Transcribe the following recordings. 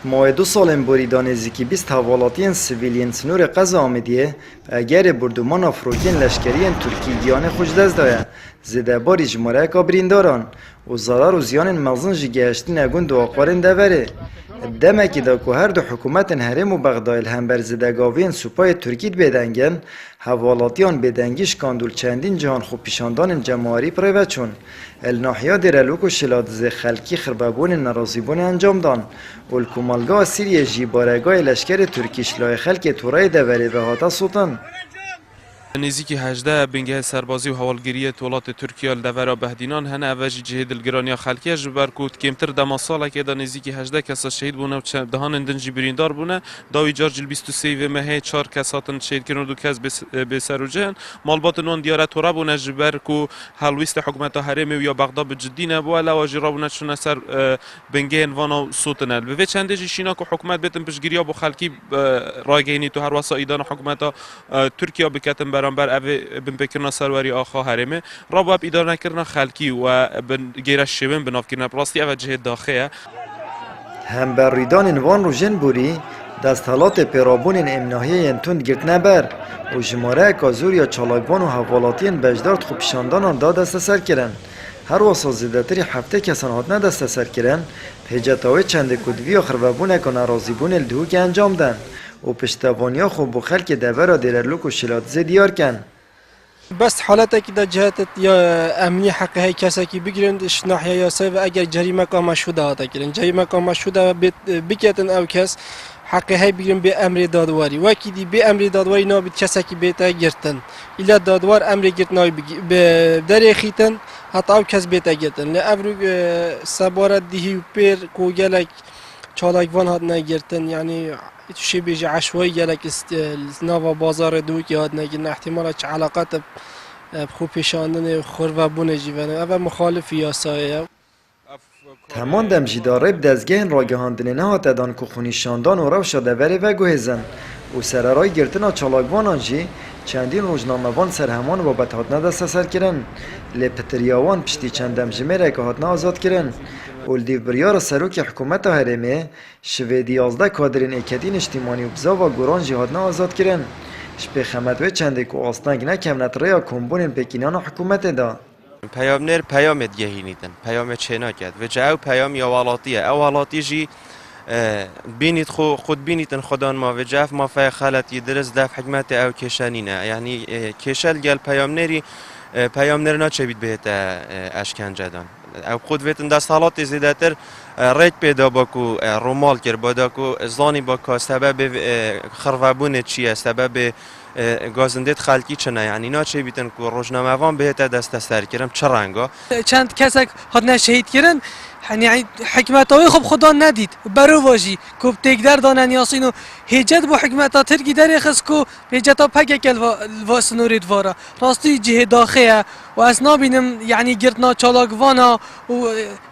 ماه 2 سال بریدان نزدیکی 20 حوالاتین سویلین سنور قضا آمدیه اگر بردمان افروکین لشکرین ترکی گیان خوش دست دایه زده باری جماره اکا برینداران و ضرر و زیان مغزن جی گهشتین اگون دو اقوارن دوره دمکی دا که هر دو حکومت هرم و بغداد هم بر زدگاوین سپای ترکیت بدنگن حوالاتیان بدنگیش کاندول چندین جهان خوب پیشاندان جماهری پریوه چون الناحیا درلوک و شلادز خلکی خربابون نرازیبون انجام دان و الکمالگاه سیریه جی بارگاه لشکر ترکیش لای خلک تورای دوره و هاتا سوتن نزیکی 18 بنگه سربازی و حوالگیری دولت ترکیه لدورا بهدینان هنه اوجی جهد الگرانیا خلکیه جبر کود کمتر دما ساله که دا نزیکی 18 کس شهید بونه و دهان اندنجی بریندار بونه داوی جارجل 23 و مهه 4 کس هاتن شهید کرن و 2 کس بسروجهن مالبات نون دیاره تورا بونه جبر کو حلویست حکومت هرمی و یا بغداد بجدی نبو علا و جرا بونه چون سر بنگه انوانا سوتنل به چنده جیشینا که حکومت بیتن پشگیریا بو خلکی رایگینی تو هر واسه ایدان حکومت ترکیه بکتن برانبر اوی بن بکرنا سروری آخا هرمه رابط اداره نکردن خلکی و بن گیرش شبن بناف کردن پلاستی اوی جهت داخله هم بر ریدان انوان رو جن بوری دستالات پیرابون امناهی انتون گرت نبر و جماره کازور یا چالاگوان و حوالاتین بجدارد خوب پیشاندانان دا دست سر کرن هر واسه زیدتری هفته کسان هات نه دست سر کرن پیجتاوی چند کدوی و خربابون اکا نرازیبون الدهو که انجام دن و پشتوانیا خوب و خلک دورا دیرلوک و شلاتزه دیار کن بس حالتا که در جهت یا امنی حق های کسی که بگیرند ناحیه یاسه و اگر جریمه که مشهوده هاتا کرن جریمه که مشهوده بکتن او کس حق های بگیرن به امر دادواری وکی دی به امر دادواری نابید کسی که بیتا گرتن ایلا دادوار امر گرت نای به در خیتن حتی او کس بیتا گرتن لعبرو سبارت دیهی و پیر کوگلک چالاکوان هات نگرتن یعنی شی بیج عشوایی گلک نوا بازار دو که هات نگیرن احتمالا چه علاقات خوب پیشاندن خوربون جیونه اول مخالف یاسایه همان دم جداره دزگه راگهاندن نهات دان که خونیشاندان و روشا دوره و گوهزن و سرارای گرتنا چالاکوان آنجی چندین روزنامه‌وان سر همان بابت هاتنا دست سر کرن لپتریاوان پشتی چندم جمعه که هاتنا آزاد کرن اولدیو بریار سروک حکومت هرمه شویدی 11 کادرین اکدین اجتماعی و بزا و گوران جهادنا آزاد کرن شپی خمدوی چنده که آستانگ نکمنت ریا کمبونین پکینان حکومت دا پیامنر پیام دیگهی نیدن پیام چنا کرد و جاو پیام یا والاتیه او والاتی جی بینید خود بینیدن خودان ما و جاف ما فای خالتی درس دف حکمت او کشانینه یعنی کشل گل پیامنری پیامنر ناچه بید بهت اشکنجه دان او خود ویتن دست حالات زیادتر ریک پیدا باکو رومال کرد بادا کو زانی باکو سبب خرابون چیه سبب گازندت خالکی چنه یعنی ناچه بیتن کو روزنامه وان بهت دست سر کردم چه رنگا چند کسک هات شهید کردن یعنی حکمتاوی خوب خدا ندید برو واجی کوب تگدر دانن یاسینو هجت با حکمتا ترکی در خس کو هجتا پک کل و سنورید وارا راستی جه داخله و اسنا بینم یعنی گرتنا چالاگوانا و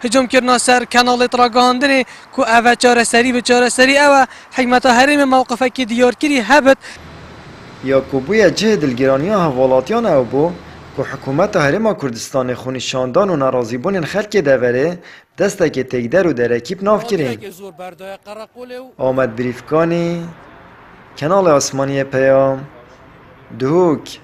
هجوم کردنا سر کانال تراگاندنه کو او چاره سری به چاره سری او حکمتا هرم موقفه که دیار کری هبت یا کوبوی جه دلگرانیا حوالاتیان او بو که حکومت هرم کردستان خونیشاندان و نرازیبون خلک دوره دسته که تگدر و درکیب ناف کرین آمد بریفکانی کنال آسمانی پیام دهوک